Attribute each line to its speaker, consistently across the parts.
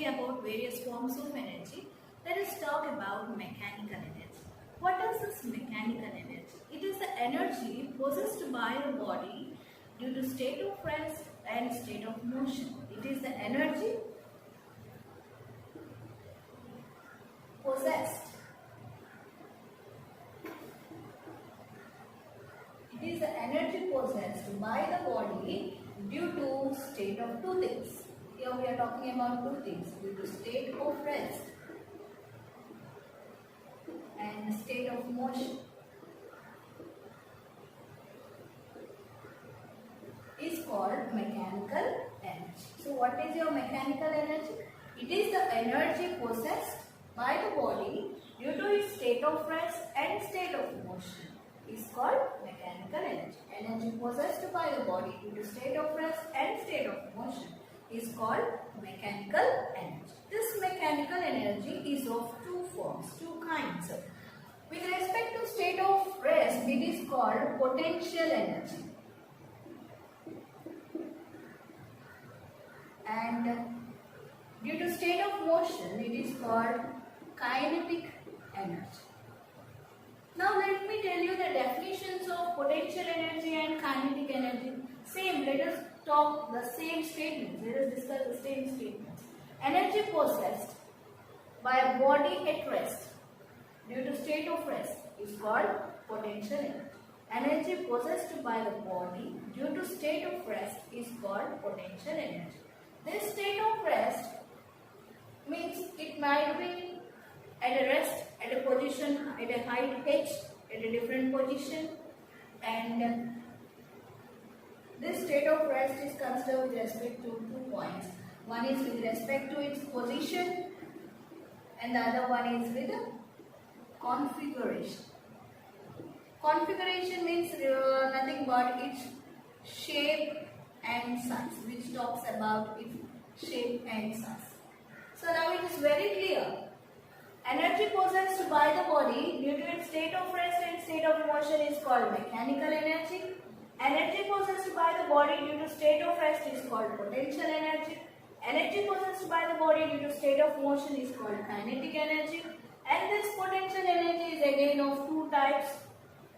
Speaker 1: about various forms of energy, let us talk about mechanical energy. What is this mechanical energy? It is the energy possessed by the body due to state of rest and state of motion. It is the energy possessed. It is the energy possessed by the body due to state of two things. Here we are talking about two things, due to state of rest and state of motion. Is called mechanical energy. So what is your mechanical energy? It is the energy possessed by the body due to its state of rest and state of motion. Is called mechanical energy. Energy possessed by the body due to state of rest and state of motion is called mechanical energy. This mechanical energy is of two forms, two kinds. With respect to state of rest, it is called potential energy. And due to state of motion, it is called kinetic energy. Now let me tell you the definitions of potential energy and kinetic energy. Same, let us talk the same statements. Let us discuss the same statements. Energy possessed by a body at rest due to state of rest is called potential energy. Energy possessed by the body due to state of rest is called potential energy. This state of rest means it might be at a rest, at a position, at a height h, at a different position, and this state of rest is considered with respect to 2 points. One is with respect to its position and the other one is with configuration. Configuration means nothing but its shape and size, which talks about its shape and size. So now it is very clear. Energy possessed by the body due to its state of rest and state of motion is called mechanical energy. Energy possessed by the body due to state of rest is called potential energy. Energy possessed by the body due to state of motion is called kinetic energy. And this potential energy is again of two types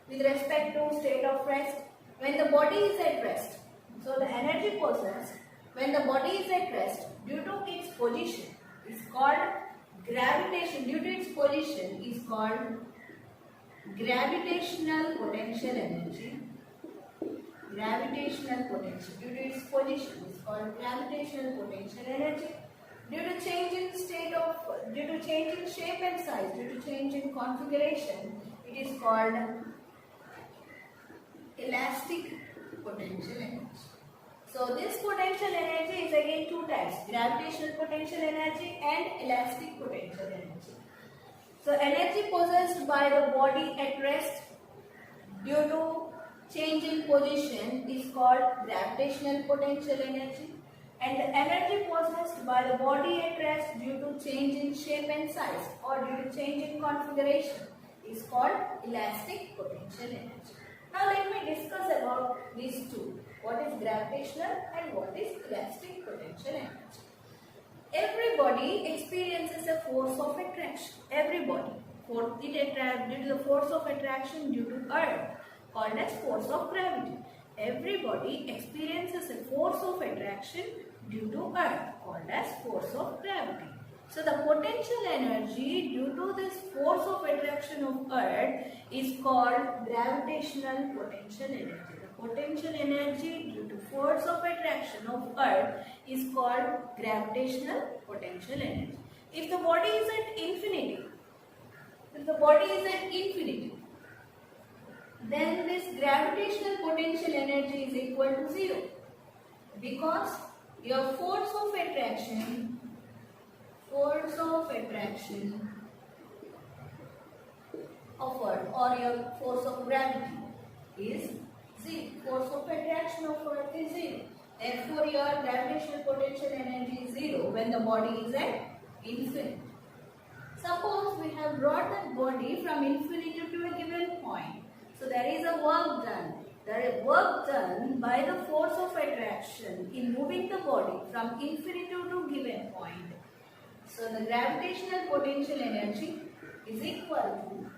Speaker 1: with respect to state of rest. When the body is at rest, so the energy possessed when the body is at rest due to its position is called gravitation. Due to its position is called gravitational potential energy. Gravitational potential due to its position is called gravitational potential energy. Due to change in shape and size, due to change in configuration, it is called elastic potential energy. So this potential energy is again two types, gravitational potential energy and elastic potential energy. So energy possessed by the body at rest due to change in position is called gravitational potential energy, and the energy possessed by the body at rest due to change in shape and size or due to change in configuration is called elastic potential energy. Now let me discuss about these two. What is gravitational and what is elastic potential energy? Everybody experiences a force of attraction. Everybody. Due to the force of attraction due to Earth, called as force of gravity. Everybody experiences a force of attraction due to Earth, called as force of gravity. So the potential energy due to this force of attraction of Earth is called gravitational potential energy. The potential energy due to force of attraction of Earth is called gravitational potential energy. If the body is at infinity, then this gravitational potential energy is equal to 0, because your force of attraction of Earth or your force of gravity is 0. Force of attraction of Earth is 0. Therefore, your gravitational potential energy is 0 when the body is at infinity. Suppose we have brought that body from infinity to a given point. So there is a work done. There is work done by the force of attraction in moving the body from infinity to given point. So the gravitational potential energy is equal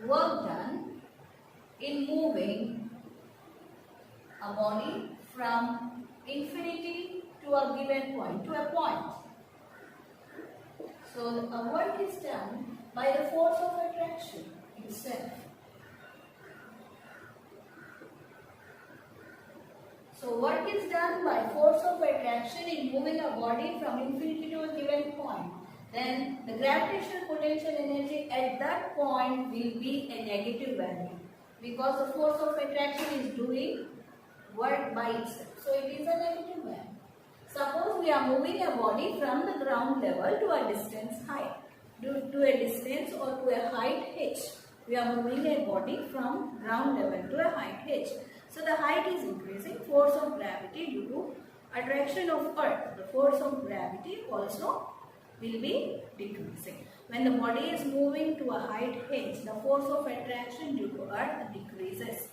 Speaker 1: to work done in moving a body from infinity to a given point, to a point. So a work is done by the force of attraction itself. So work is done by force of attraction in moving a body from infinity to a given point. Then the gravitational potential energy at that point will be a negative value because the force of attraction is doing work by itself. So it is a negative value. Suppose we are moving a body from the ground level to a distance height, to a distance or to a height h. We are moving a body from ground level to a height h. So the height is increasing, force of gravity due to attraction of earth. The force of gravity also will be decreasing. When the body is moving to a height h, the force of attraction due to earth decreases.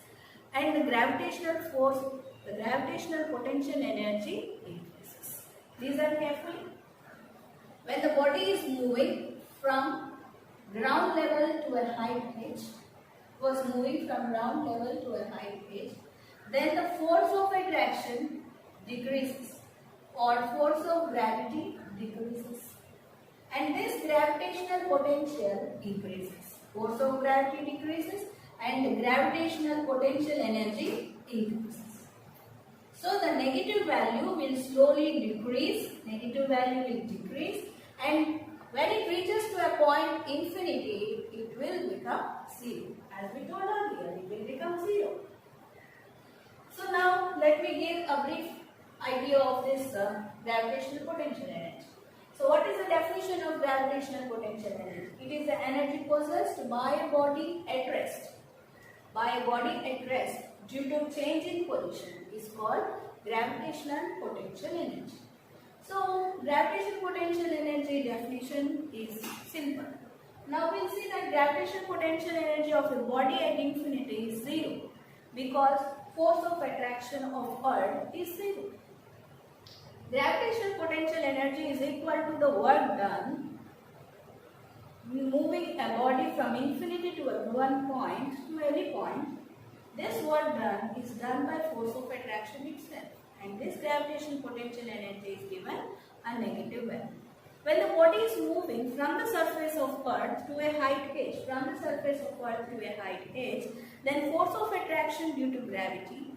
Speaker 1: And the gravitational force, the gravitational potential energy increases. Listen carefully. When the body is moving from ground level to a height h, was moving from ground level to a height h, then the force of attraction decreases or force of gravity decreases. And this gravitational potential increases. Force of gravity decreases and the gravitational potential energy increases. So the negative value will slowly decrease, negative value will decrease, and when it reaches to a point infinity, it will become 0. As we told earlier, it will become 0. So now let me give a brief idea of this gravitational potential energy. So what is the definition of gravitational potential energy? It is the energy possessed by a body at rest. By a body at rest due to change in position is called gravitational potential energy. So gravitational potential energy definition is simple. Now we'll see that gravitational potential energy of a body at infinity is 0 because force of attraction of earth is 0. Gravitational potential energy is equal to the work done moving a body from infinity to a given point, to any point. This work done is done by force of attraction itself, and this gravitational potential energy is given a negative value. When the body is moving from the surface of earth to a height h, from the surface of earth to a height h, then force of attraction due to gravity,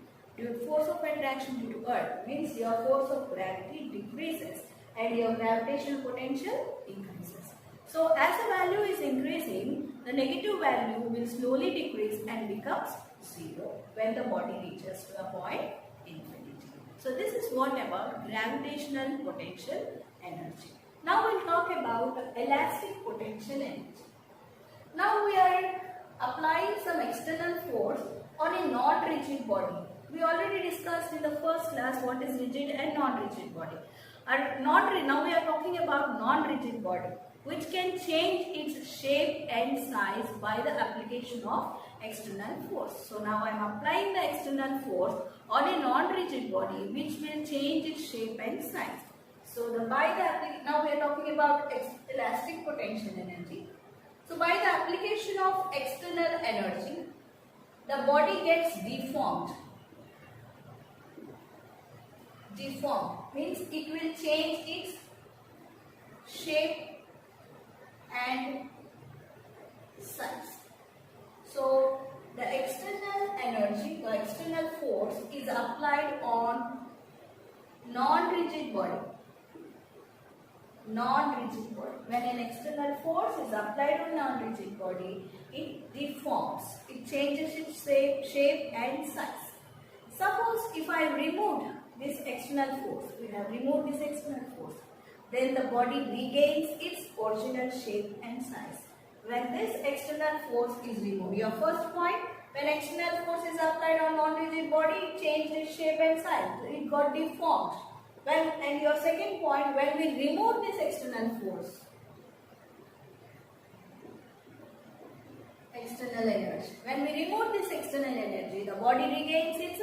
Speaker 1: force of attraction due to earth means your force of gravity decreases and your gravitational potential increases. So as the value is increasing, the negative value will slowly decrease and becomes 0 when the body reaches to a point infinity. So this is what about gravitational potential energy. Now we'll talk about elastic potential energy. Now we are applying some external force on a non-rigid body. We already discussed in the first class what is rigid and non-rigid body. Now we are talking about non-rigid body, which can change its shape and size by the application of external force. So now I am applying the external force on a non-rigid body which will change its shape and size. So now we are talking about elastic potential energy. So by the application of external energy, the body gets deformed. Deformed means it will change its shape and size. So the external energy, the external force is applied on non-rigid body. Non-rigid body. When an external force is applied on non-rigid body, it deforms. It changes its shape and size. Suppose if I removed this external force, we have removed this external force, then the body regains its original shape and size. When this external force is removed, your first point, when external force is applied on non-rigid body, it changed its shape and size. It got deformed. And your second point, when we remove this external force, external energy. When we remove this external energy, the body regains its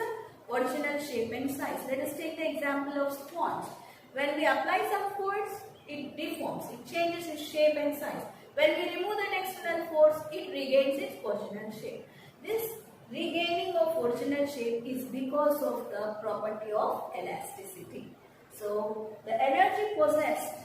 Speaker 1: original shape and size. Let us take the example of sponge. When we apply some force it deforms, it changes its shape and size. When we remove an external force, it regains its original shape. This regaining of original shape is because of the property of elasticity. So, the energy possessed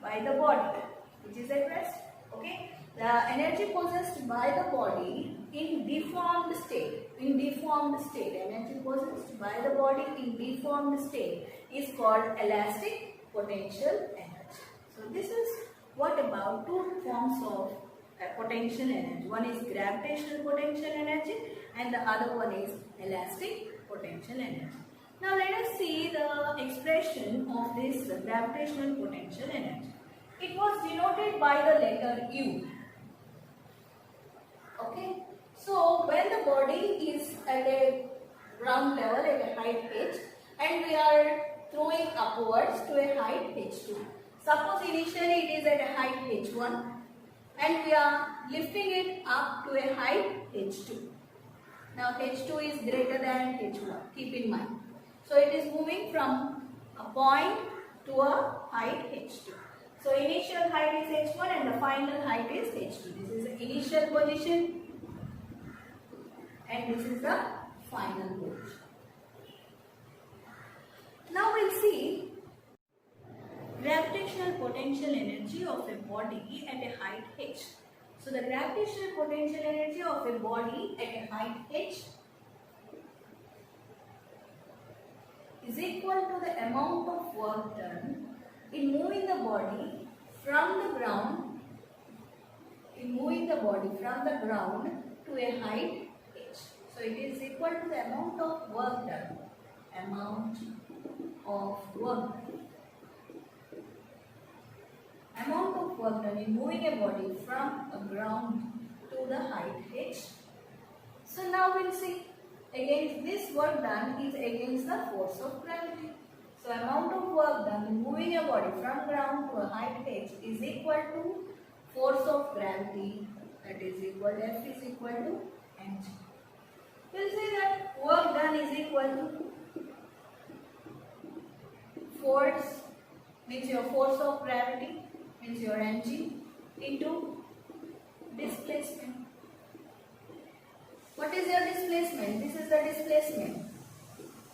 Speaker 1: by the body, which is at rest, okay, the energy possessed by the body in deformed state, energy possessed by the body in deformed state is called elastic potential energy. So this is what about two forms of potential energy. One is gravitational potential energy and the other one is elastic potential energy. Now let us see the expression of this gravitational potential energy. It was denoted by the letter U. Okay. So when the body is at a ground level, at a height h, and we are throwing upwards to a height h2. Suppose initially it is at a height h1 and we are lifting it up to a height h2. Now h2 is greater than h1, keep in mind. So it is moving from a point to a height h2. So initial height is h1 and the final height is h2. This is the initial position and this is the final position. Now we'll see gravitational potential energy of a body at a height h. So the gravitational potential energy of a body at a height h is equal to the amount of work done in moving the body from the ground, to a height h. So it is equal to the amount of work done, in moving a body from a ground to the height h. So now we'll see, against this work done is against the force of gravity. So amount of work done in moving a body from ground to a height h is equal to force of gravity, that is equal to F is equal to mg. We'll say that work done is equal to force, means your force of gravity, means your mg, into displacement. What is your displacement? This is the displacement,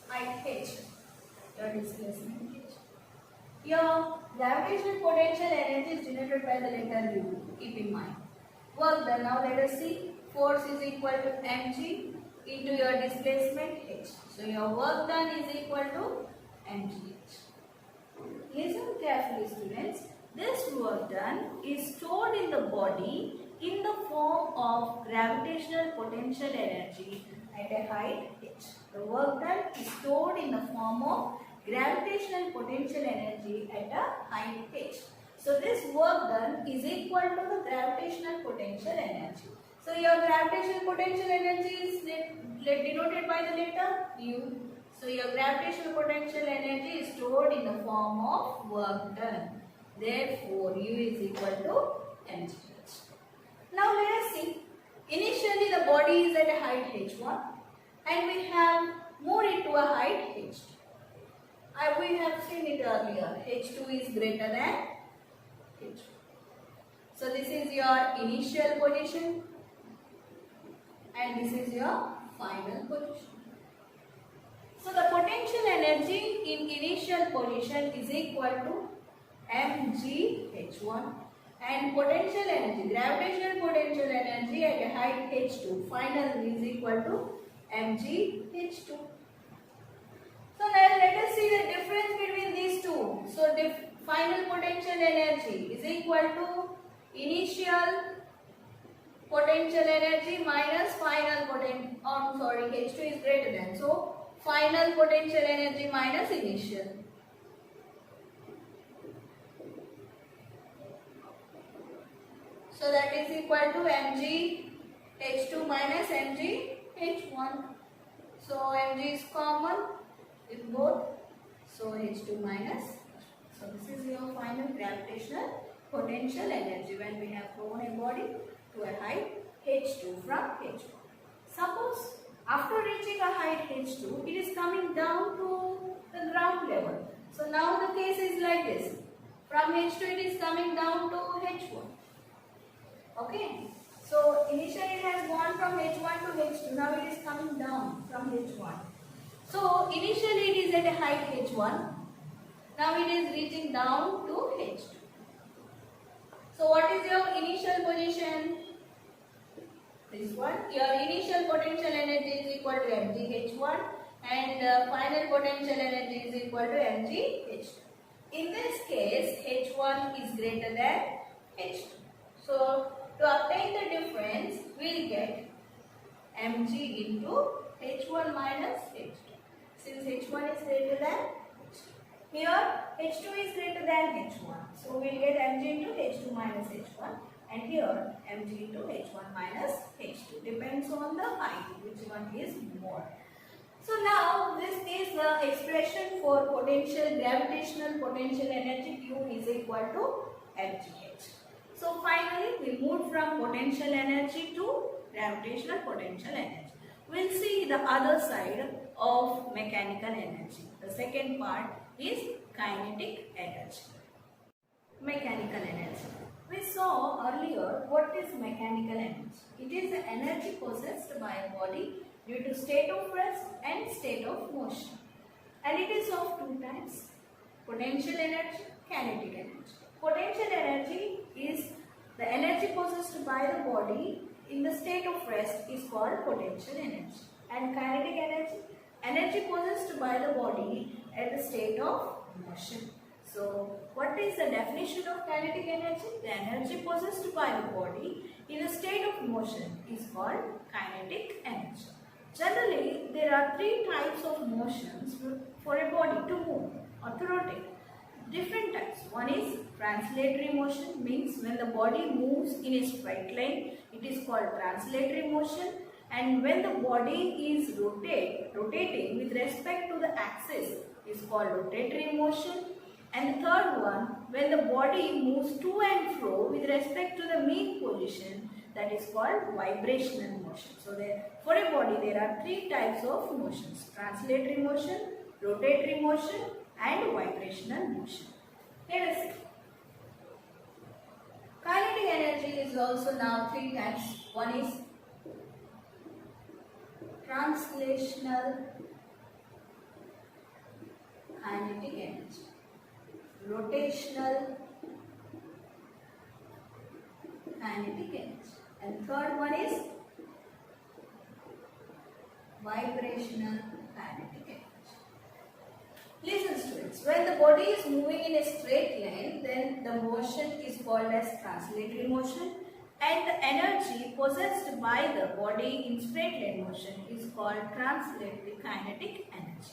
Speaker 1: height h, your displacement h. Your gravitational potential energy is denoted by the letter U, keep in mind. Work done, now let us see, force is equal to mg into your displacement h. So your work done is equal to mgh. Listen carefully, students. This work done is stored in the body in the form of gravitational potential energy at a height h. The work done is stored in the form of gravitational potential energy at a height h. So this work done is equal to the gravitational potential energy. So your gravitational potential energy is denoted by the letter U. So your gravitational potential energy is stored in the form of work done. Therefore, U is equal to mgh. Now let us see. Initially the body is at a height h1 and we have moved it to a height h2. We have seen it earlier. h2 is greater than h1. So this is your initial position and this is your final position. So the potential energy in initial position is equal to mgh1 and potential energy, gravitational potential energy at a height h2 final is equal to mgh2. So now let us see the difference between these two. So the final potential energy is equal to initial potential energy minus final potential, h2 is greater than. So final potential energy minus initial. So that is equal to mg h2 minus mg h1. So mg is common in both. So h2 minus. So this is your final gravitational potential energy when we have thrown a body to a height h2 from h1. Suppose after reaching a height h2, it is coming down to the ground level. So now the case is like this. From H2 it is coming down to H1. Okay. So initially it has gone from H1 to H2. Now it is coming down from H1. So initially it is at a height H1. Now it is reaching down to H2. So what is your initial position? This one. Your initial potential energy is equal to mgh1 and final potential energy is equal to mgh2. In this case, h1 is greater than h2. So to obtain the difference, we will get mg into h1 minus h2. Since h1 is greater than h2. Here h2 is greater than h1. So we will get mg into h2 minus h1. And here mg into h1 minus h2 depends on the height, which one is more. So now this is the expression for potential, gravitational potential energy Q is equal to mgh. So finally we moved from potential energy to gravitational potential energy. We'll see the other side of mechanical energy. The second part is kinetic energy. Mechanical energy. We saw earlier what is mechanical energy. It is the energy possessed by a body due to state of rest and state of motion. And it is of two types: potential energy, kinetic energy. Potential energy is the energy possessed by the body in the state of rest is called potential energy. And kinetic energy, energy possessed by the body at the state of motion. So, what is the definition of kinetic energy? The energy possessed by the body in a state of motion is called kinetic energy. Generally, there are three types of motions for a body to move or to rotate. Different types. One is translatory motion, means when the body moves in a straight line, it is called translatory motion. And when the body is rotating with respect to the axis, is called rotatory motion. And the third one, when the body moves to and fro with respect to the mean position, that is called vibrational motion. So for a body there are three types of motions: translatory motion, rotatory motion and vibrational motion. Let us see. Kinetic energy is also now three types. One is translational kinetic energy, rotational kinetic energy, and third one is vibrational kinetic energy. Listen students, when the body is moving in a straight line, then the motion is called as translatory motion, and the energy possessed by the body in straight line motion is called translatory kinetic energy.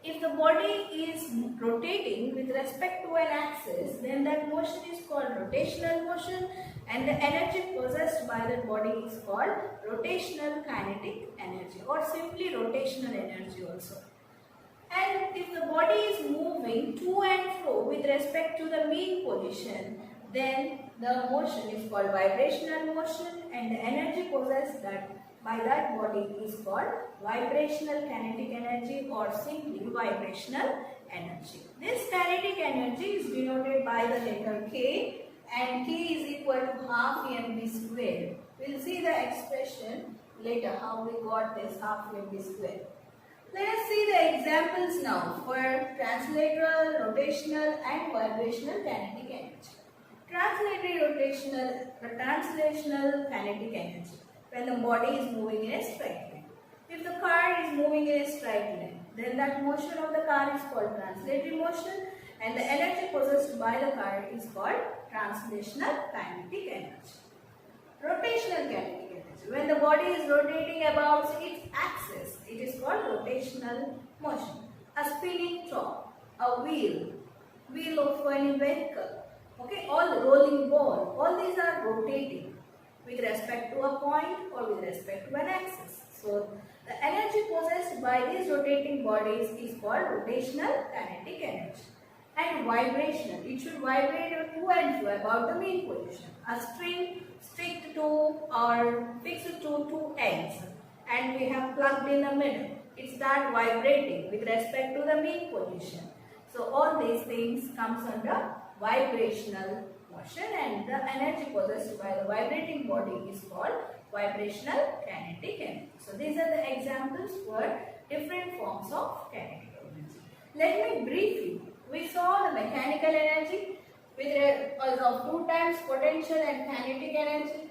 Speaker 1: If the body is rotating with respect to an axis, then that motion is called rotational motion, and the energy possessed by that body is called rotational kinetic energy, or simply rotational energy also. And if the body is moving to and fro with respect to the mean position, then the motion is called vibrational motion, and the energy possessed by that body is called vibrational kinetic energy, or simply vibrational energy. This kinetic energy is denoted by the letter K, and K is equal to half mv square. We will see the expression later how we got this half mv square. Let us see the examples now for translational, rotational and vibrational kinetic energy. Translational kinetic energy, when the body is moving in a straight line. If the car is moving in a straight line, then that motion of the car is called translatory motion, and the energy possessed by the car is called translational kinetic energy. Rotational kinetic energy, when the body is rotating about its axis, it is called rotational motion. A spinning top, a wheel of any vehicle, okay, all the rolling ball, all these are rotating with respect to a point or with respect to an axis. So the energy possessed by these rotating bodies is called rotational kinetic energy. And vibrational, it should vibrate to and fro about the mean position. A string sticked to or fixed to two ends, and we have plugged in the middle. It starts vibrating with respect to the mean position. So all these things comes under vibrational motion, and the energy possessed by the vibrating body is called vibrational kinetic energy. So these are the examples for different forms of kinetic energy. Let me brief you. We saw the mechanical energy with of two types, potential and kinetic energy.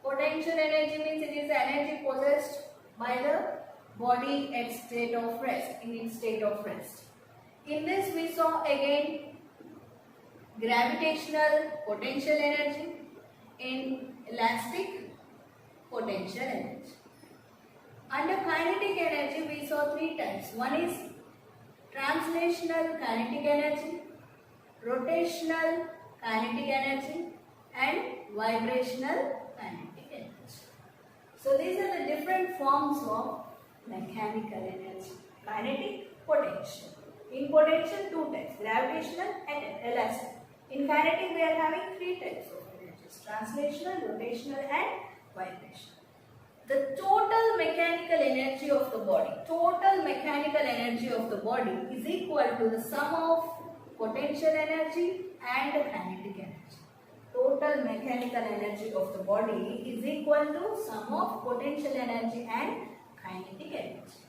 Speaker 1: Potential energy means it is the energy possessed by the body at state of rest, in its state of rest. In this we saw again gravitational potential energy and elastic potential energy. Under kinetic energy we saw three types. One is translational kinetic energy, rotational kinetic energy, and vibrational kinetic energy. So these are the different forms of mechanical energy. Kinetic, potential. In potential, two types, gravitational and elastic. In kinetic, we are having three types of energies, translational, rotational, and vibrational. The total mechanical energy of the body is equal to the sum of potential energy and kinetic energy. Total mechanical energy of the body is equal to sum of potential energy and kinetic energy.